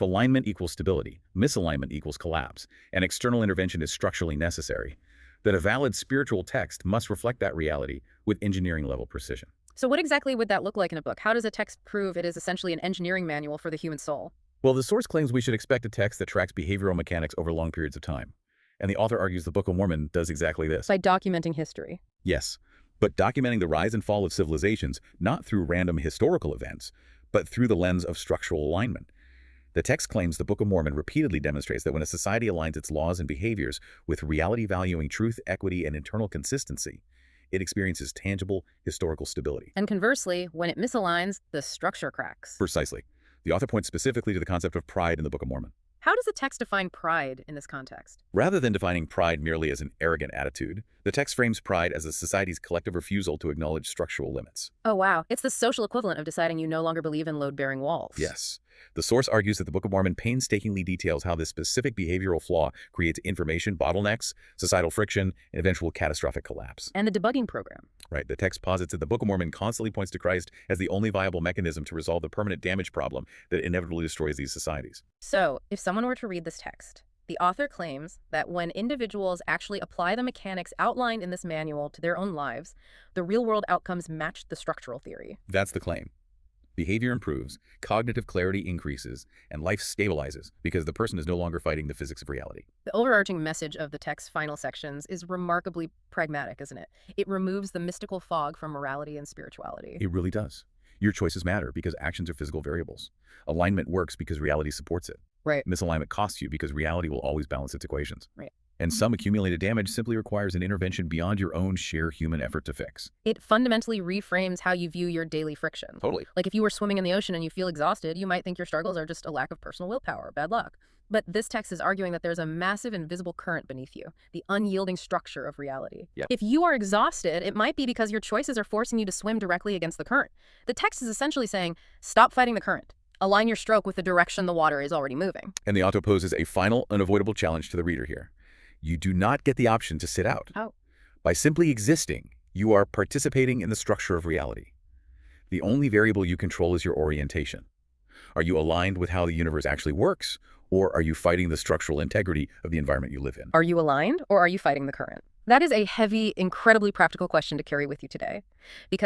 Alignment equals stability, misalignment equals collapse, and external intervention is structurally necessary. That a valid spiritual text must reflect that reality with engineering-level precision. So what exactly would that look like in a book? How does a text prove it is essentially an engineering manual for the human soul? Well, the source claims we should expect a text that tracks behavioral mechanics over long periods of time. And the author argues the Book of Mormon does exactly this. By documenting history. Yes, but documenting the rise and fall of civilizations not through random historical events, but through the lens of structural alignment. The text claims the Book of Mormon repeatedly demonstrates that when a society aligns its laws and behaviors with reality valuing truth, equity, and internal consistency, it experiences tangible historical stability. And conversely, when it misaligns, the structure cracks. Precisely. The author points specifically to the concept of pride in the Book of Mormon. How does the text define pride in this context? Rather than defining pride merely as an arrogant attitude, the text frames pride as a society's collective refusal to acknowledge structural limits. Oh wow, it's the social equivalent of deciding you no longer believe in load-bearing walls. Yes. The source argues that the Book of Mormon painstakingly details how this specific behavioral flaw creates information bottlenecks, societal friction, and eventual catastrophic collapse. And the debugging program. Right. The text posits that the Book of Mormon constantly points to Christ as the only viable mechanism to resolve the permanent damage problem that inevitably destroys these societies. So, if someone were to read this text, the author claims that when individuals actually apply the mechanics outlined in this manual to their own lives, the real-world outcomes match the structural theory. That's the claim. Behavior improves, cognitive clarity increases, and life stabilizes because the person is no longer fighting the physics of reality. The overarching message of the text's final sections is remarkably pragmatic, isn't it? It removes the mystical fog from morality and spirituality. It really does. Your choices matter because actions are physical variables. Alignment works because reality supports it. Right. Misalignment costs you because reality will always balance its equations. Right. And some accumulated damage simply requires an intervention beyond your own sheer human effort to fix. It fundamentally reframes how you view your daily friction. Totally. Like if you were swimming in the ocean and you feel exhausted, you might think your struggles are just a lack of personal willpower or bad luck. But this text is arguing that there's a massive invisible current beneath you, the unyielding structure of reality. Yeah. If you are exhausted, it might be because your choices are forcing you to swim directly against the current. The text is essentially saying, stop fighting the current. Align your stroke with the direction the water is already moving. And the author poses a final, unavoidable challenge to the reader here. You do not get the option to sit out. Oh. By simply existing, you are participating in the structure of reality. The only variable you control is your orientation. Are you aligned with how the universe actually works, or are you fighting the structural integrity of the environment you live in? Are you aligned, or are you fighting the current? That is a heavy, incredibly practical question to carry with you today. Because